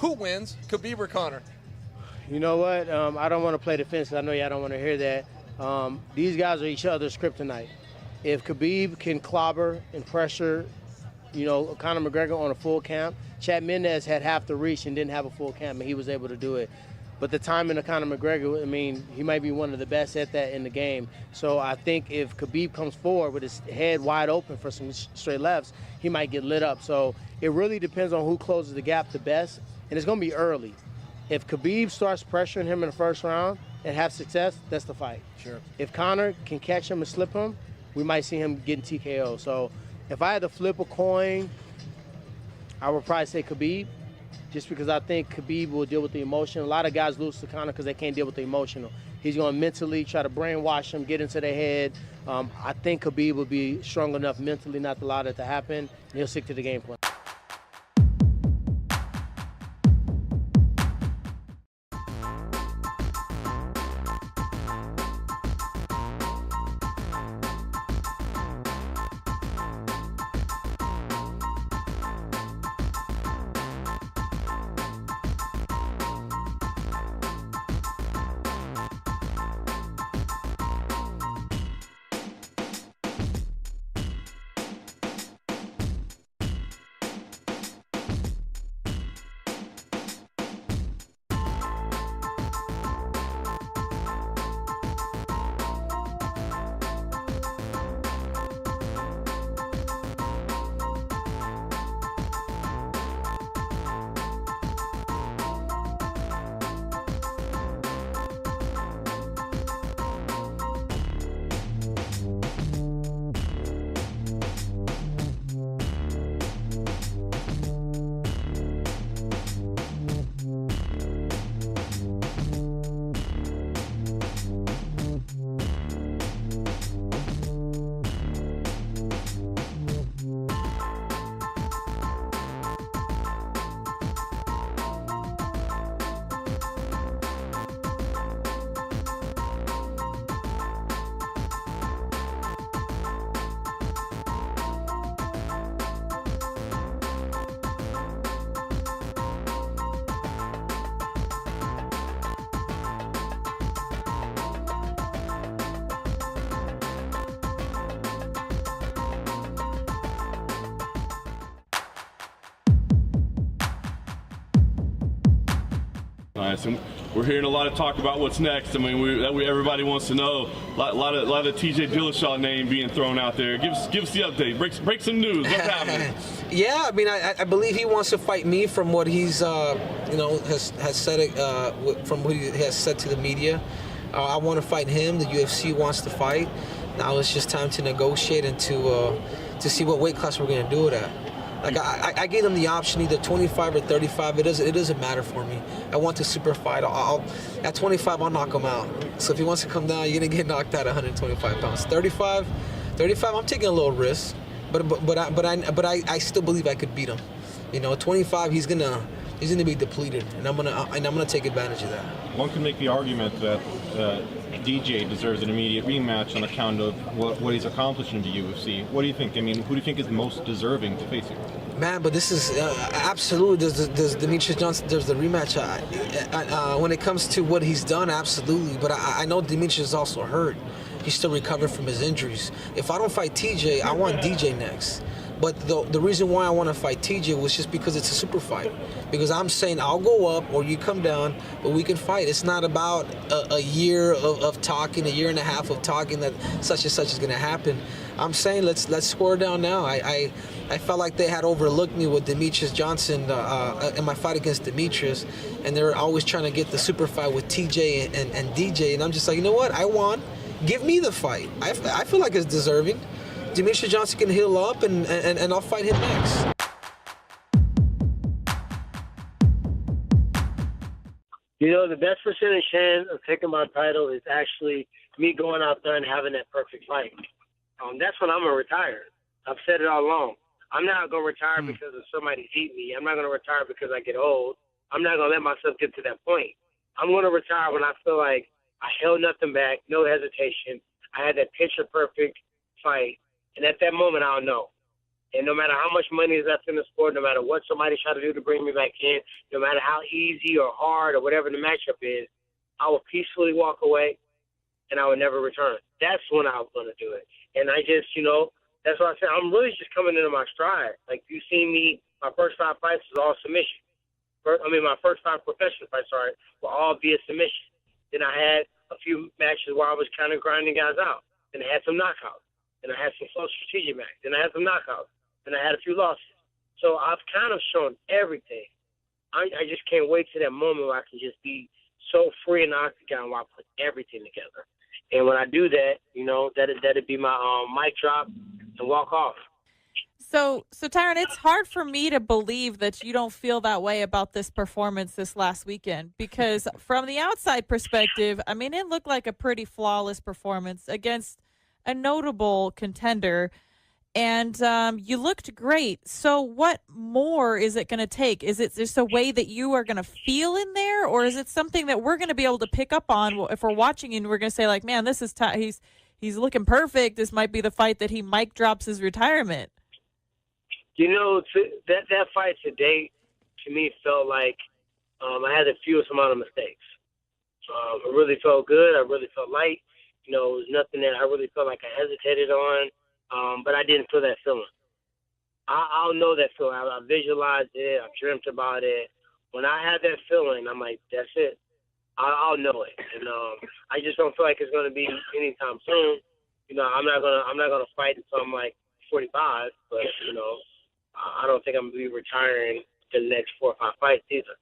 who wins, Khabib or Conor? You know what? I don't want to play defense. I know y'all don't want to hear that. These guys are each other's kryptonite. If Khabib can clobber and pressure, Conor McGregor on a full camp, Chad Mendes had half the reach and didn't have a full camp, and he was able to do it. But the timing of Conor McGregor, he might be one of the best at that in the game. So I think if Khabib comes forward with his head wide open for some straight lefts, he might get lit up. So it really depends on who closes the gap the best, and it's going to be early. If Khabib starts pressuring him in the first round and have success, that's the fight. Sure. If Conor can catch him and slip him, we might see him getting TKO. So if I had to flip a coin, I would probably say Khabib, just because I think Khabib will deal with the emotion. A lot of guys lose to Conor because they can't deal with the emotional. He's going to mentally try to brainwash them, get into their head. I think Khabib will be strong enough mentally not to allow that to happen, and he'll stick to the game plan. Nice, and we're hearing a lot of talk about what's next. Everybody wants to know. A lot of TJ Dillashaw name being thrown out there. Give us the update. Break some news. What's happening? Yeah, I believe he wants to fight me from what he's has said from what he has said to the media. I want to fight him. The UFC wants to fight. Now it's just time to negotiate and to see what weight class we're going to do it at. Like I gave him the option, either 25 or 35. It doesn't matter for me. I want to super fight. At 25, I'll knock him out. So if he wants to come down, you're gonna get knocked out at 125 pounds. 35, I'm taking a little risk, but I still believe I could beat him. 25, he's gonna be depleted, and I'm gonna take advantage of that. One can make the argument that DJ deserves an immediate rematch on account of what he's accomplished in the UFC. What do you think? Who do you think is most deserving to face you? Man, but this is absolutely. There's Demetrius Johnson. There's the rematch. When it comes to what he's done, absolutely. But I know Demetrius is also hurt. He's still recovering from his injuries. If I don't fight TJ, I want DJ next. But the reason why I want to fight TJ was just because it's a super fight. Because I'm saying I'll go up or you come down, but we can fight. It's not about a year of talking, a year and a half of talking that such and such is going to happen. I'm saying let's score down now. I felt like they had overlooked me with Demetrius Johnson in my fight against Demetrius, and they're always trying to get the super fight with TJ and DJ, and I'm just like, you know what? I won. Give me the fight. I feel like it's deserving. Demetrius Johnson can heal up, and I'll fight him next. The best percentage chance of taking my title is actually me going out there and having that perfect fight. That's when I'm going to retire. I've said it all along. I'm not going to retire because of somebody beat me. I'm not going to retire because I get old. I'm not going to let myself get to that point. I'm going to retire when I feel like I held nothing back, no hesitation. I had that picture-perfect fight. And at that moment, I'll know. And no matter how much money is left in the sport, no matter what somebody try to do to bring me back in, no matter how easy or hard or whatever the matchup is, I will peacefully walk away, and I would never return. That's when I was going to do it. And I just, that's why I said I'm really just coming into my stride. Like, you see me, my first 5 fights was all submission. My first 5 professional fights, were all via submission. Then I had a few matches where I was kind of grinding guys out. Then I had some knockouts. Then I had some slow strategic matches. Then I had some knockouts. And I had a few losses. So I've kind of shown everything. I just can't wait to that moment where I can just be so free in the octagon where I put everything together. And when I do that, that'd be my mic drop and walk off. So Tyron, it's hard for me to believe that you don't feel that way about this performance this last weekend, because from the outside perspective, I mean, it looked like a pretty flawless performance against a notable contender. And you looked great. So what more is it going to take? Is it just a way that you are going to feel in there? Or is it something that we're going to be able to pick up on if we're watching and we're going to say, like, man, this is he's looking perfect. This might be the fight that he mic drops his retirement. That fight today, to me, felt like I had the fewest amount of mistakes. It really felt good. I really felt light. It was nothing that I really felt like I hesitated on. But I didn't feel that feeling. I'll know that feeling. I visualized it. I dreamt about it. When I have that feeling, I'm like, that's it. I'll know it. And I just don't feel like it's going to be anytime soon. I'm not gonna fight until I'm like 45. But I don't think I'm gonna be retiring the next 4 or 5 fights either.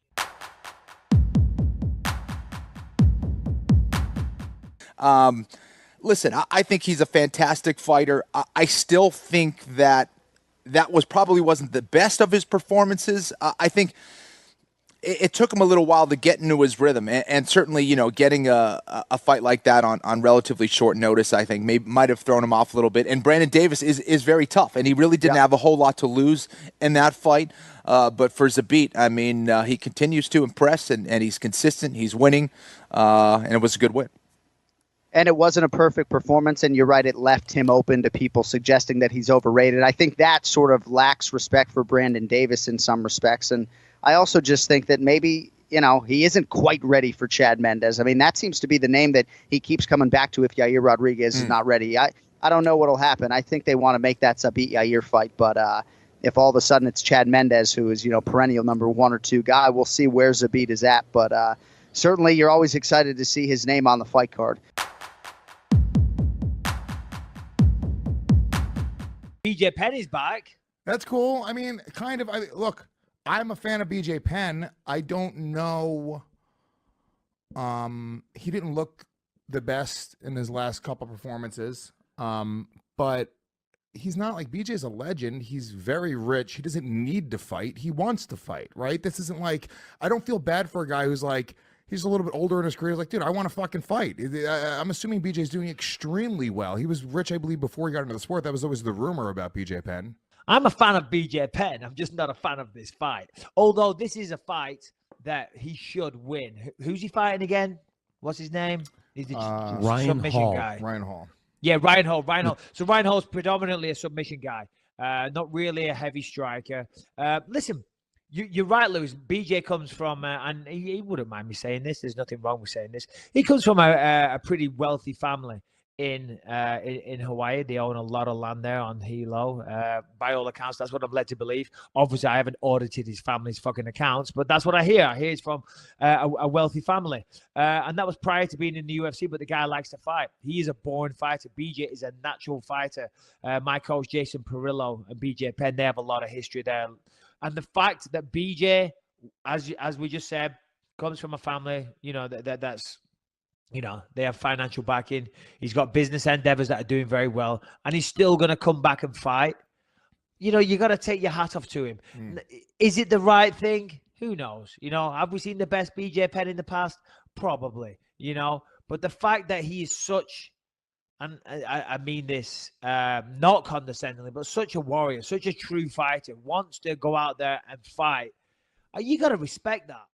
Listen, I think he's a fantastic fighter. I still think that wasn't the best of his performances. I think it took him a little while to get into his rhythm, and certainly, getting a fight like that on relatively short notice, I think might have thrown him off a little bit. And Brandon Davis is very tough, and he really didn't have a whole lot to lose in that fight. But for Zabit, I mean, he continues to impress, and he's consistent. He's winning, and it was a good win. And it wasn't a perfect performance, and you're right, it left him open to people suggesting that he's overrated. I think that sort of lacks respect for Brandon Davis in some respects, and I also just think that maybe, he isn't quite ready for Chad Mendes. I mean, that seems to be the name that he keeps coming back to if Yair Rodriguez is not ready. I don't know what will happen. I think they want to make that Zabit Yair fight, but if all of a sudden it's Chad Mendes, who is, perennial number 1 or 2 guy, we'll see where Zabit is at, but certainly you're always excited to see his name on the fight card. BJ Penn is back. That's cool. I mean, kind of. Look, I'm a fan of BJ Penn. I don't know. He didn't look the best in his last couple performances. But he's not like BJ's a legend. He's very rich. He doesn't need to fight. He wants to fight, right? This isn't like, I don't feel bad for a guy who's like, he's a little bit older in his career. He's like, dude, I want to fucking fight. I'm assuming BJ's doing extremely well. He was rich, I believe, before he got into the sport. That was always the rumor about BJ Penn. I'm a fan of BJ Penn. I'm just not a fan of this fight. Although this is a fight that he should win. Who's he fighting again? What's his name? He's the submission guy. Ryan Hall. Yeah, Ryan Hall. So Ryan Hall's predominantly a submission guy, not really a heavy striker. Listen, you're right, Lewis. BJ comes from, and he wouldn't mind me saying this. There's nothing wrong with saying this. He comes from a pretty wealthy family in Hawaii. They own a lot of land there on Hilo. By all accounts, that's what I'm led to believe. Obviously, I haven't audited his family's fucking accounts, but that's what I hear. I hear he's from a wealthy family. And that was prior to being in the UFC, but the guy likes to fight. He is a born fighter. BJ is a natural fighter. My coach, Jason Perillo, and BJ Penn, they have a lot of history there. And the fact that BJ, as we just said, comes from a family, that's, they have financial backing. He's got business endeavors that are doing very well, and he's still going to come back and fight. You got to take your hat off to him. Is it the right thing? Who knows? Have we seen the best BJ Penn in the past? Probably, but the fact that he is such, and I mean this not condescendingly, but such a warrior, such a true fighter, wants to go out there and fight. You got to respect that.